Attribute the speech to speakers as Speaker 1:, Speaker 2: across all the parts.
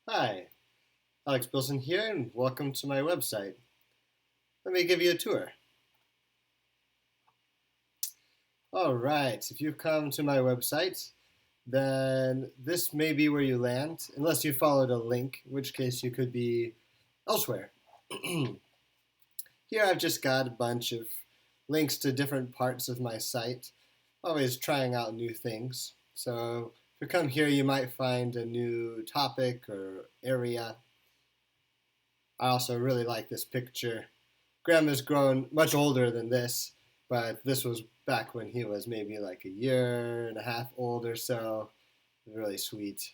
Speaker 1: Hi, Alex Bilson here, and welcome to my website. Let me give you a tour. All right, if you've come to my website, then this may be where you land, unless you followed a link, in which case you could be elsewhere. Here I've just got a bunch of links to different parts of my site, always trying out new things. So if you come here, you might find a new topic or area. I also really like this picture. Grandma's grown much older than this, but this was back when he was maybe like a year and a half old or so. Really sweet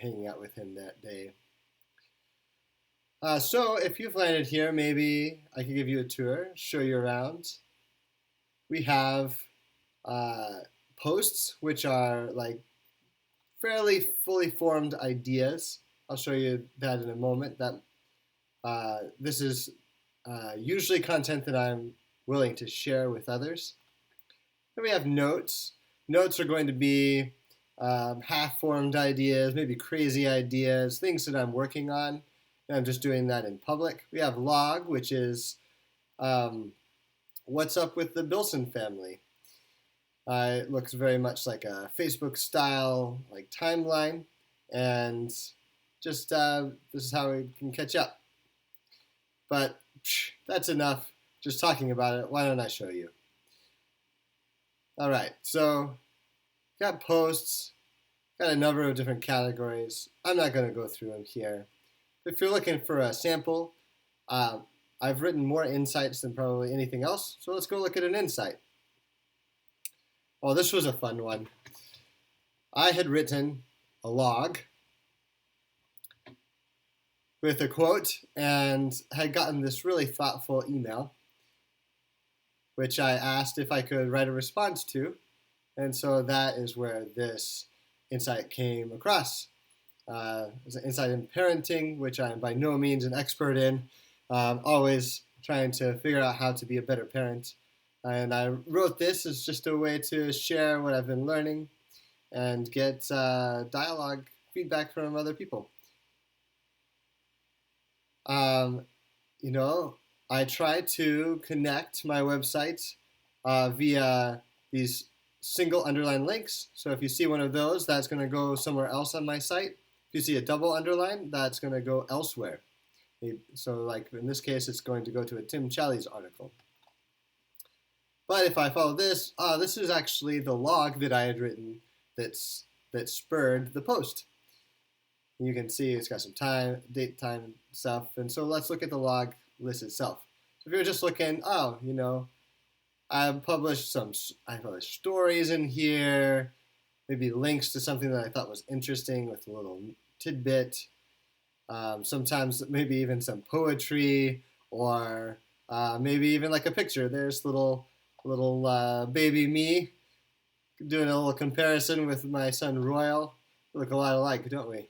Speaker 1: hanging out with him that day. So if you've landed here, maybe I could give you a tour, show you around. We have uh, posts, which are like fairly fully formed ideas. I'll show you that in a moment. This is usually content that I'm willing to share with others. Then we have notes. Notes are going to be half-formed ideas, maybe crazy ideas, things that I'm working on, and I'm just doing that in public. We have log, which is what's up with the Bilson family. It looks very much like a Facebook style like timeline, and just this is how we can catch up. But that's enough just talking about it. Why don't I show you? All right, so got posts, got a number of different categories. I'm not going to go through them here. If you're looking for a sample, I've written more insights than probably anything else, so let's go look at an insight. Oh, this was a fun one. I had written a log with a quote and had gotten this really thoughtful email, which I asked if I could write a response to. And so that is where this insight came across. It's an insight in parenting, which I am by no means an expert in, always trying to figure out how to be a better parent. And I wrote this as just a way to share what I've been learning and get dialogue feedback from other people. You know, I try to connect my website via these single underline links. So if you see one of those, that's going to go somewhere else on my site. If you see a double underline, that's going to go elsewhere. So like in this case, it's going to go to a Tim Challies article. But if I follow this, this is actually the log that I had written that spurred the post. You can see it's got some time, date, time, stuff. And so let's look at the log list itself. So if you're just looking, I published stories in here, maybe links to something that I thought was interesting with a little tidbit. Sometimes maybe even some poetry, or maybe even like a picture. There's little baby me doing a little comparison with my son Royal. We look a lot alike, don't we?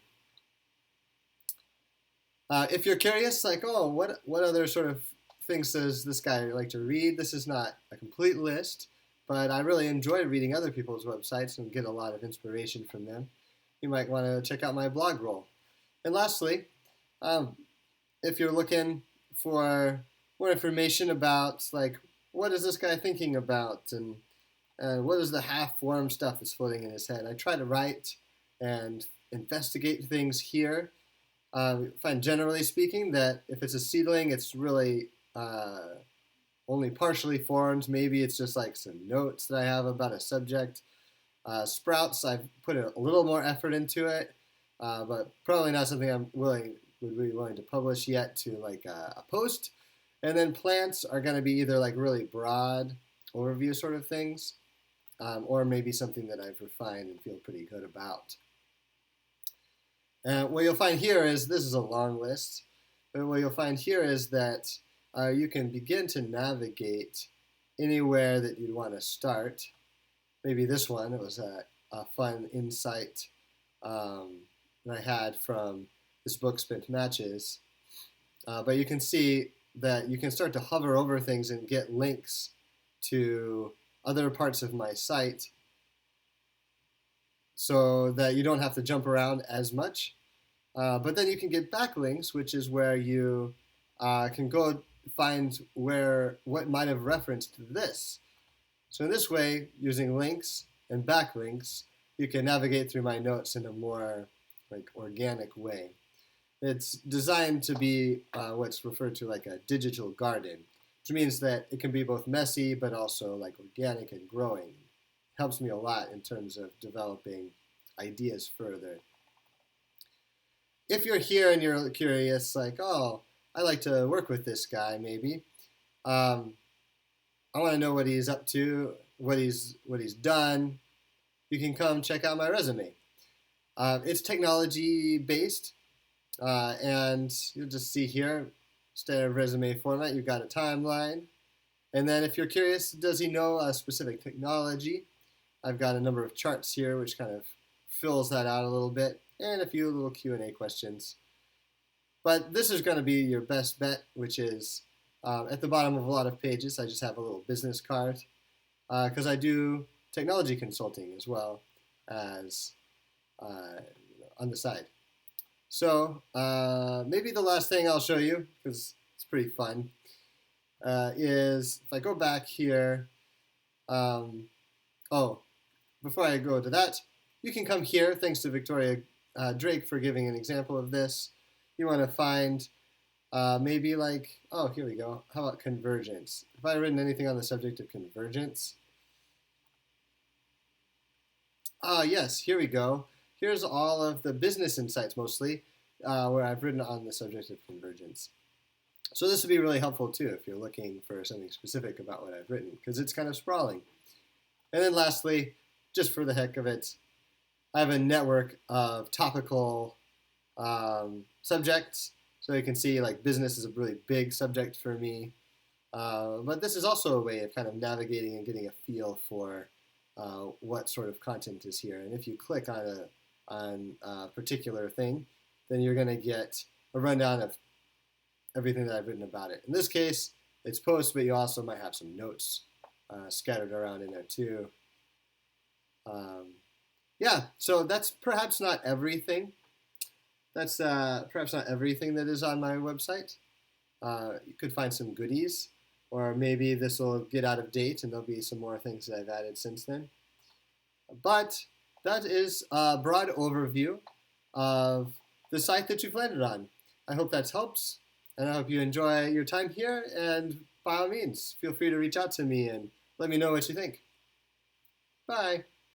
Speaker 1: If you're curious, like, what other sort of things does this guy like to read? This is not a complete list, but I really enjoy reading other people's websites and get a lot of inspiration from them. You might want to check out my blog roll. And lastly, if you're looking for more information about, like, what is this guy thinking about, and what is the half-formed stuff that's floating in his head, I try to write and investigate things here. Find generally speaking that if it's a seedling, it's really only partially formed. Maybe it's just like some notes that I have about a subject. Sprouts, I've put a little more effort into it, but probably not something would be willing to publish yet to like a post. And then plants are going to be either like really broad overview sort of things, or maybe something that I've refined and feel pretty good about. What you'll find here is, this is a long list, but what you'll find here is that you can begin to navigate anywhere that you'd want to start. Maybe this one, it was a fun insight that I had from this book, Spent Matches. But you can see that you can start to hover over things and get links to other parts of my site so that you don't have to jump around as much. But then you can get backlinks, which is where you can go find what might have referenced this. So in this way, using links and backlinks, you can navigate through my notes in a more organic way. It's designed to be what's referred to like a digital garden, which means that it can be both messy but also organic and growing. It helps me a lot in terms of developing ideas further. If you're here and you're curious, oh, I like to work with this guy, maybe. I want to know what he's up to, what he's done. You can come check out my resume. It's technology based, and you'll just see here, standard resume format. You've got a timeline, and then if you're curious, does he know a specific technology? I've got a number of charts here, which kind of fills that out a little bit, and a few little Q&A questions. But this is going to be your best bet, which is at the bottom of a lot of pages, I just have a little business card because I do technology consulting as well as on the side. So maybe the last thing I'll show you, because it's pretty fun, is if I go back here, before I go to that, you can come here, thanks to Victoria Drake for giving an example of this. You want to find maybe here we go. How about convergence? Have I written anything on the subject of convergence? Yes, here we go. Here's all of the business insights mostly where I've written on the subject of convergence. So this would be really helpful too if you're looking for something specific about what I've written, because it's kind of sprawling. And then lastly, just for the heck of it, I have a network of topical subjects. So you can see business is a really big subject for me. But this is also a way of kind of navigating and getting a feel for what sort of content is here. And if you click on a particular thing, then you're going to get a rundown of everything that I've written about it. In this case, it's posts, but you also might have some notes scattered around in there too. So that's perhaps not everything. That's perhaps not everything that is on my website. You could find some goodies, or maybe this will get out of date and there'll be some more things that I've added since then. But that is a broad overview of the site that you've landed on. I hope that helps, and I hope you enjoy your time here, and by all means, feel free to reach out to me and let me know what you think. Bye.